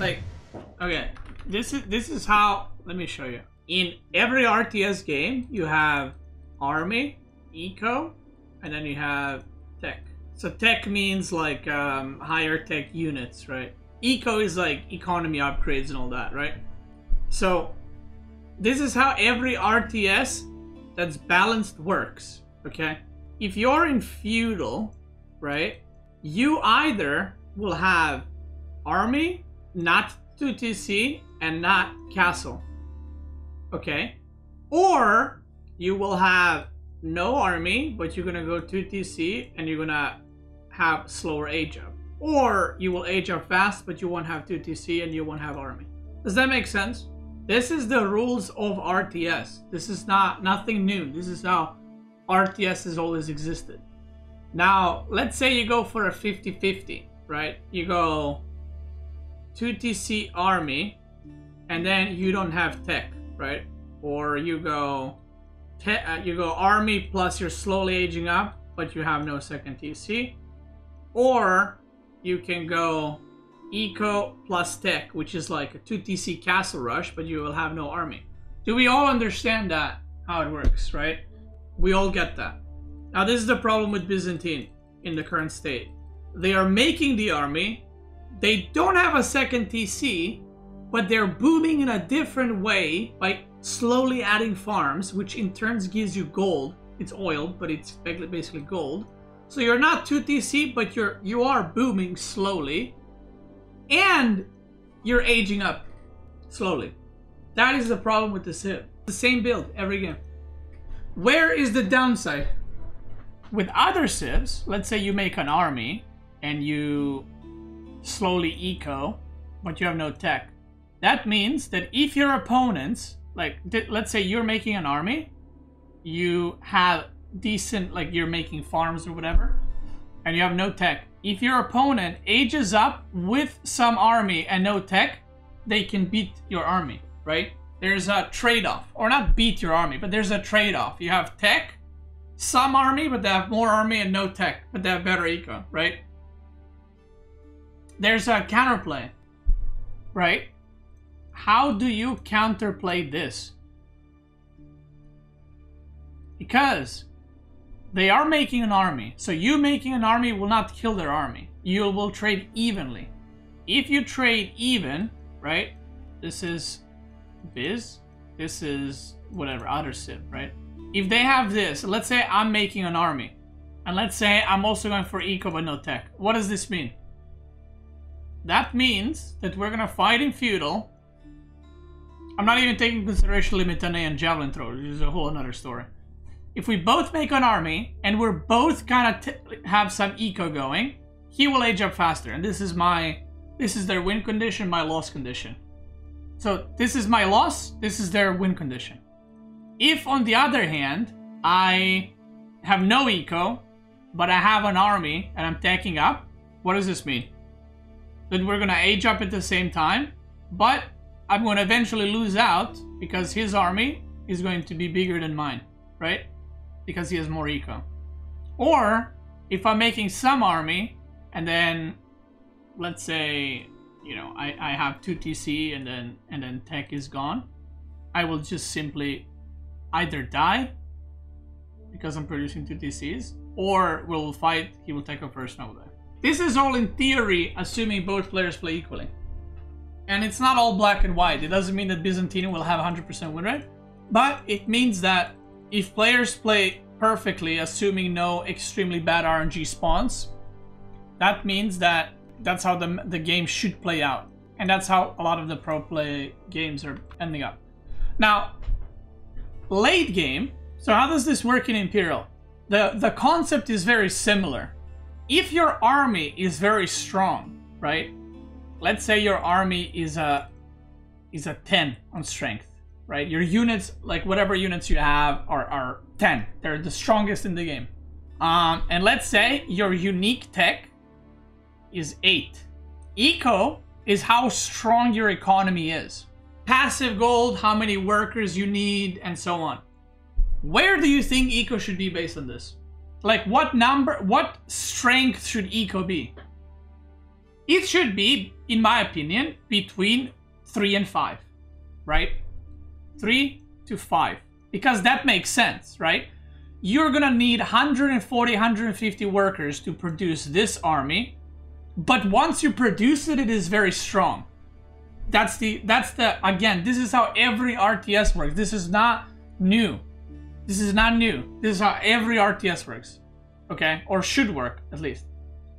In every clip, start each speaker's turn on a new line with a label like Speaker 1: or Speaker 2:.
Speaker 1: Like, okay, this is how. Let me show you. In every RTS game, you have army, eco, and then you have tech. So tech means like higher tech units, right? Eco is like economy upgrades and all that, right? So this is how every RTS that's balanced works, okay? If you're in feudal, right, you either will have army, not 2TC, and not castle, okay? Or you will have no army, but you're gonna go 2TC and you're gonna have slower age up. Or you will age up fast, but you won't have 2TC and you won't have army. Does that make sense? This is the rules of RTS. This is nothing new. This is how RTS has always existed. Now, let's say you go for a 50-50, right? You go 2TC army, and then you don't have tech, right? Or you go army plus you're slowly aging up, but you have no second TC. Or you can go eco plus tech, which is like a 2TC castle rush, but you will have no army. Do we all understand that, how it works, right? We all get that. Now this is the problem with Byzantine in the current state. They are making the army, they don't have a second TC, but they're booming in a different way by slowly adding farms, which in turn gives you gold. It's oil, but it's basically gold. So you're not 2TC, but you are booming slowly, and you're aging up slowly. That is the problem with the Civ. The same build every game. Where is the downside? With other Civs, let's say you make an army and you slowly eco, but you have no tech. That means that if your opponents, like let's say you're making an army, you have decent, like you're making farms or whatever, and you have no tech. If your opponent ages up with some army and no tech, they can beat your army, right? There's a trade-off, or not beat your army, but there's a trade-off. You have tech, some army, but they have more army and no tech, but they have better eco, right? There's a counterplay, right? How do you counterplay this? Because they are making an army, so you making an army will not kill their army. You will trade evenly. If you trade even, right? This is Biz, this is whatever, other Civ, right? If they have this, let's say I'm making an army, and let's say I'm also going for eco but no tech. What does this mean? That means that we're gonna fight in feudal. I'm not even taking into consideration Limitane and Javelin Thrower, which is a whole another story. If we both make an army, and we're both kind of have some eco going, he will age up faster. And this is their win condition, my loss condition. So this is my loss, this is their win condition. If on the other hand, I have no eco, but I have an army and I'm taking up, what does this mean? That we're gonna age up at the same time, but I'm gonna eventually lose out because his army is going to be bigger than mine, right? Because he has more eco. Or if I'm making some army and then let's say, you know, I have 2TC and then tech is gone, I will just simply either die because I'm producing 2TCs, or we'll fight, he will take up first and I will die. This is all in theory, assuming both players play equally. And it's not all black and white. It doesn't mean that Byzantine will have 100% win rate, but it means that if players play perfectly, assuming no extremely bad RNG spawns, that means that that's how the game should play out. And that's how a lot of the pro play games are ending up. Now, late game, so how does this work in Imperial? The concept is very similar. If your army is very strong, right? Let's say your army is a 10 on strength, right? Your units, like whatever units you have are 10. They're the strongest in the game. And let's say your unique tech is 8. Eco is how strong your economy is. Passive gold, how many workers you need, and so on. Where do you think eco should be based on this? Like what strength should eco be? It should be, in my opinion, between 3 and 5, right? 3 to 5, because that makes sense, right? You're gonna need 140, 150 workers to produce this army, but once you produce it, it is very strong. That's the again, this is how every RTS works. This is not new. This is not new. This is how every RTS works, okay? Or should work, at least.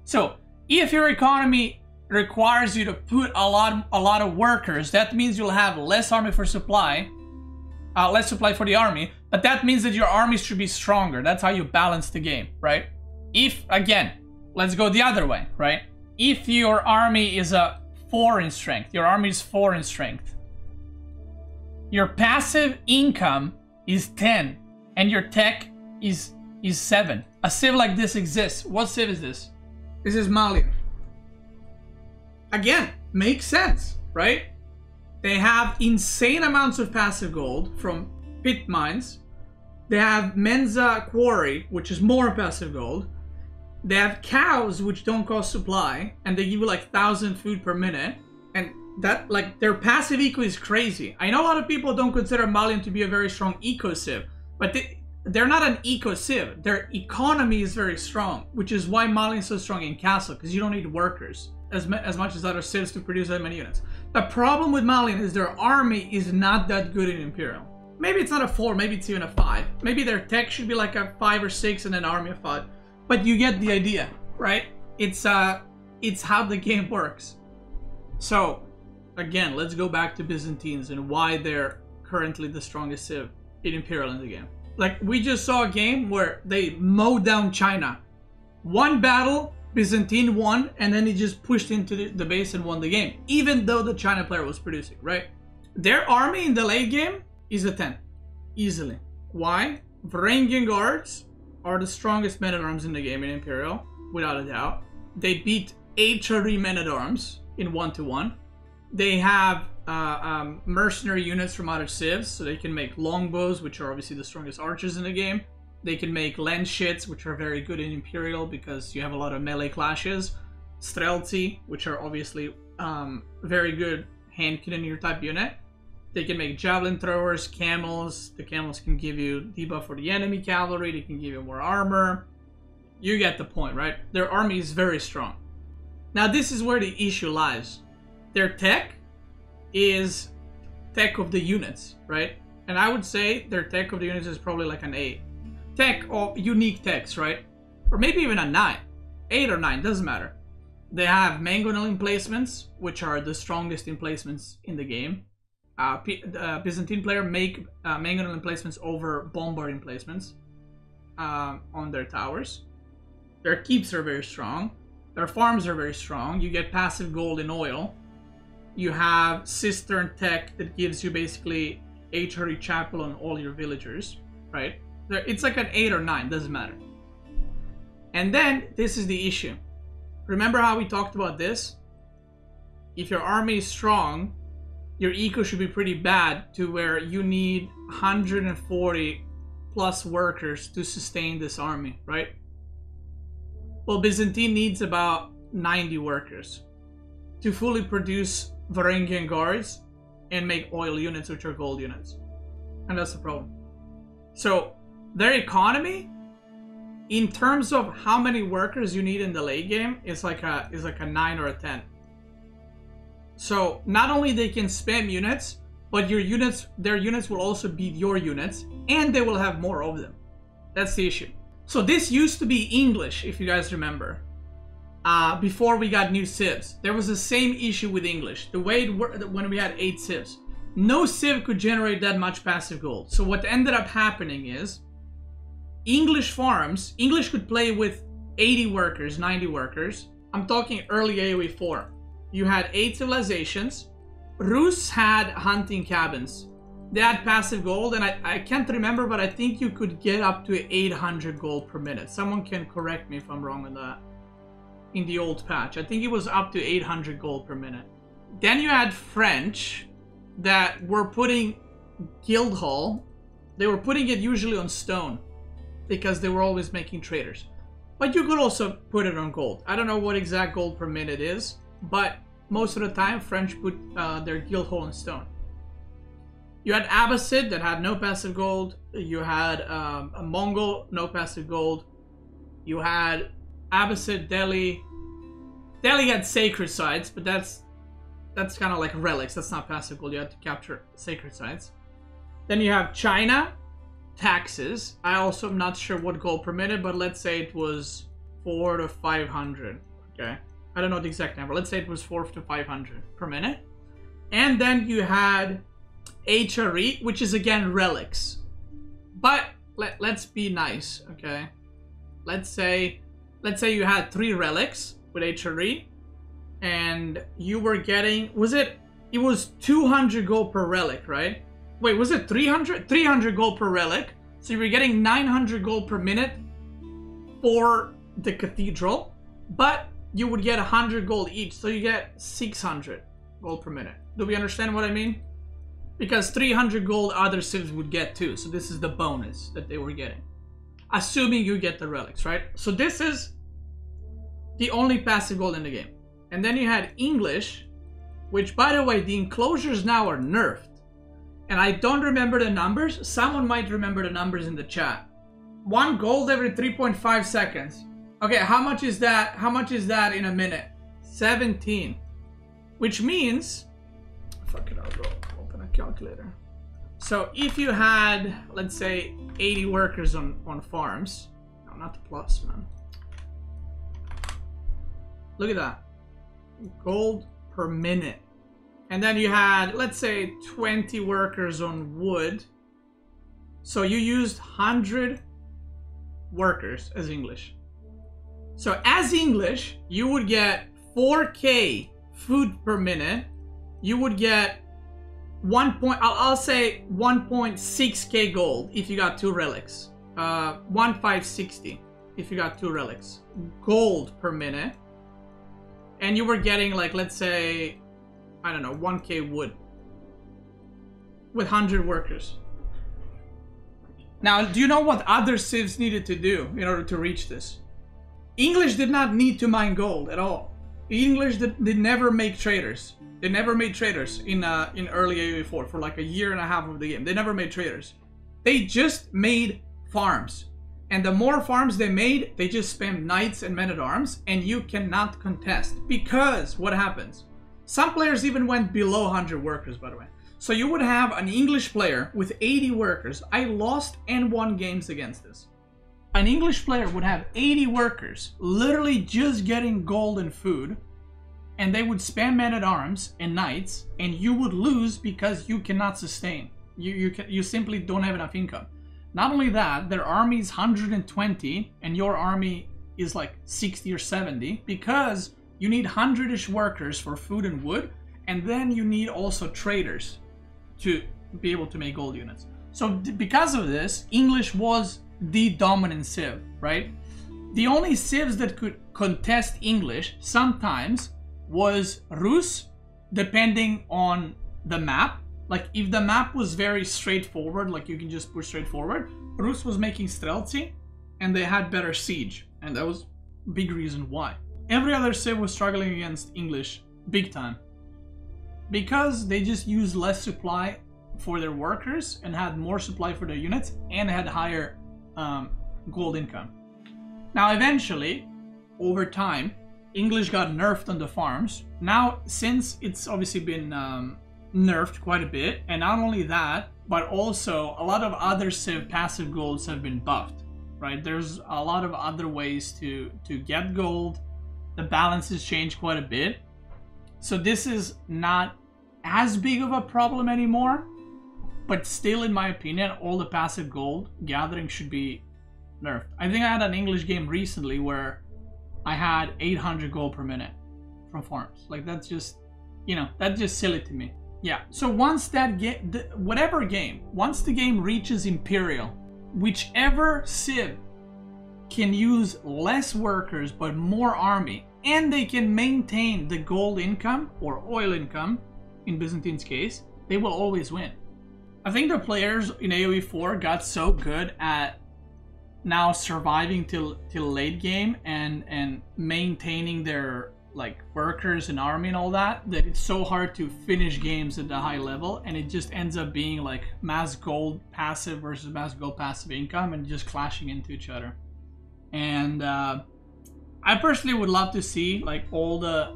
Speaker 1: So, if your economy requires you to put a lot of workers, that means you'll have less army for supply, less supply for the army, but that means that your army should be stronger. That's how you balance the game, right? If, again, let's go the other way, right? If your army is a 4 in strength, your army is 4 in strength, your passive income is 10, and your tech is 7. A civ like this exists. What civ is this? This is Mali. Again, makes sense, right? They have insane amounts of passive gold from pit mines. They have Menza Quarry, which is more passive gold. They have cows, which don't cost supply, and they give you like 1,000 food per minute. And that, like, their passive eco is crazy. I know a lot of people don't consider Malian to be a very strong eco civ, but they're not an eco civ. Their economy is very strong, which is why Malian is so strong in castle, because you don't need workers as much as other civs to produce that many units. The problem with Malian is their army is not that good in Imperial. Maybe it's not a 4, maybe it's even a 5. Maybe their tech should be like a 5 or 6 and an army of 5. But you get the idea, right? It's how the game works. So, again, let's go back to Byzantines and why they're currently the strongest civ in Imperial in the game. Like, we just saw a game where they mowed down China. One battle, Byzantine won, and then he just pushed into the base and won the game, even though the China player was producing, right? Their army in the late game is a 10, easily. Why? Varangian Guards are the strongest men-at-arms in the game in Imperial, without a doubt. They beat HRE men-at-arms in 1-to-1. They have mercenary units from other civs, so they can make longbows, which are obviously the strongest archers in the game. They can make lens shits, which are very good in Imperial because you have a lot of melee clashes. Streltsy, which are obviously very good hand cannoneer type unit. They can make javelin throwers, camels. The camels can give you debuff for the enemy cavalry. They can give you more armor. You get the point, right? Their army is very strong. Now this is where the issue lies. Their tech is tech of the units, right? And I would say their tech of the units is probably like an 8. Tech or unique techs, right? Or maybe even a 9. 8 or 9, doesn't matter. They have mangonel emplacements, which are the strongest emplacements in the game. Byzantine player make mangonel emplacements over bombard emplacements on their towers. Their keeps are very strong. Their farms are very strong. You get passive gold in oil. You have cistern tech that gives you basically HRE chapel on all your villagers, right? It's like an 8 or 9, doesn't matter. And then, this is the issue. Remember how we talked about this? If your army is strong, your eco should be pretty bad to where you need 140 plus workers to sustain this army, right? Well, Byzantine needs about 90 workers to fully produce Varangian Guards and make oil units, which are gold units. And that's the problem. So, their economy, in terms of how many workers you need in the late game, is like a 9 or a 10. So not only they can spam units, but their units will also beat your units, and they will have more of them. That's the issue. So this used to be English, if you guys remember. Before we got new civs, there was the same issue with English. The way it worked when we had 8 civs, no civ could generate that much passive gold. So what ended up happening is English farms, English could play with 80 workers, 90 workers. I'm talking early AoE 4. You had 8 civilizations. Rus had hunting cabins. They had passive gold, and I can't remember, but I think you could get up to 800 gold per minute. Someone can correct me if I'm wrong on that. In the old patch, I think it was up to 800 gold per minute. Then you had French that were putting guild hall. They were putting it usually on stone because they were always making traders. But you could also put it on gold. I don't know what exact gold per minute is, but most of the time French put their guild hall in stone. You had Abbasid that had no passive gold. You had a Mongol, no passive gold. You had Abbasid, Delhi. Delhi had sacred sites, but that's kind of like relics. That's not passive gold. You had to capture sacred sites. Then you have China, taxes. I also am not sure what gold per minute, but let's say it was 4 to 500. Okay, I don't know the exact number. Let's say it was 4 to 500 per minute. And then you had HRE, which is again relics. But let's be nice, okay? Let's say you had 3 relics with HRE, and you were getting, it was 200 gold per relic, right? Wait, was it 300? 300 gold per relic. So you were getting 900 gold per minute for the cathedral, but you would get 100 gold each, so you get 600 gold per minute. Do we understand what I mean? Because 300 gold other civs would get too, so this is the bonus that they were getting. Assuming you get the relics, right? So this is the only passive gold in the game. And then you had English, which, by the way, the enclosures now are nerfed. And I don't remember the numbers. Someone might remember the numbers in the chat. 1 gold every 3.5 seconds. Okay, how much is that? How much is that in a minute? 17. Which means... Fuck it, I'll go open a calculator. So if you had, let's say, 80 workers on farms. No, not the plus, man. Look at that. Gold per minute. And then you had, let's say, 20 workers on wood. So you used 100 workers as English. So as English, you would get 4k food per minute. You would get I'll say 1.6k gold if you got 2 relics. 1,560 if you got 2 relics. Gold per minute. And you were getting, like, let's say, I don't know, 1k wood with 100 workers. Now, do you know what other civs needed to do in order to reach this? English did not need to mine gold at all. English did never make traders. They never made traders in early AoE4 for like a year and a half of the game. They never made traders. They just made farms. And the more farms they made, they just spammed knights and men-at-arms, and you cannot contest. Because what happens? Some players even went below 100 workers, by the way. So you would have an English player with 80 workers. I lost and won games against this. An English player would have 80 workers, literally just getting gold and food, and they would spam men-at-arms and knights, and you would lose because you cannot sustain. You simply don't have enough income. Not only that, their army is 120, and your army is like 60 or 70, because you need 100-ish workers for food and wood, and then you need also traders to be able to make gold units. So because of this, English was the dominant civ, right? The only civs that could contest English sometimes was Rus, depending on the map. Like, if the map was very straightforward, like you can just push straight forward, Rus was making Streltsy, and they had better siege, and that was a big reason why. Every other civ was struggling against English big time, because they just used less supply for their workers and had more supply for their units, and had higher gold income. Now eventually, over time, English got nerfed on the farms. Now, since it's obviously been nerfed quite a bit, and not only that, but also a lot of other civ passive golds have been buffed, right? There's a lot of other ways to get gold. The balance has changed quite a bit. So this is not as big of a problem anymore, but still, in my opinion, all the passive gold gathering should be nerfed. I think I had an English game recently where I had 800 gold per minute from farms. Like, that's just, you know, that's just silly to me. Yeah, so once that once the game reaches Imperial, whichever civ can use less workers but more army, and they can maintain the gold income or oil income, in Byzantine's case, they will always win. I think the players in AoE 4 got so good at now surviving till late game and maintaining their like workers and army and all that it's so hard to finish games at the high level, and it just ends up being like mass gold passive versus mass gold passive income and just clashing into each other. And I personally would love to see like all the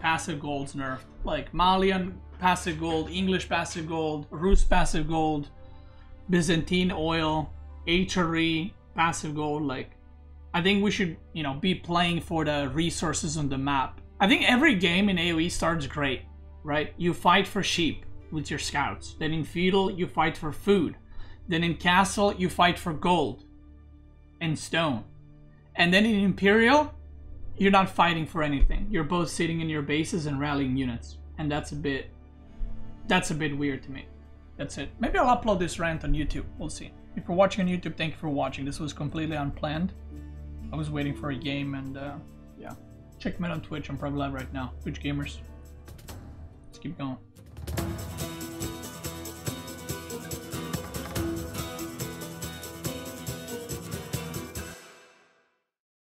Speaker 1: passive golds nerfed, like Malian passive gold, English passive gold, Rus passive gold, Byzantine oil, HRE passive gold. Like, I think we should, you know, be playing for the resources on the map. I think every game in AoE starts great, right? You fight for sheep with your scouts. Then in feudal, you fight for food. Then in castle, you fight for gold and stone. And then in imperial, you're not fighting for anything. You're both sitting in your bases and rallying units. And that's a bit weird to me. That's it. Maybe I'll upload this rant on YouTube. We'll see. If you're watching on YouTube, thank you for watching. This was completely unplanned. I was waiting for a game, and yeah. Check me out on Twitch. I'm probably live right now. Twitch gamers. Let's keep going.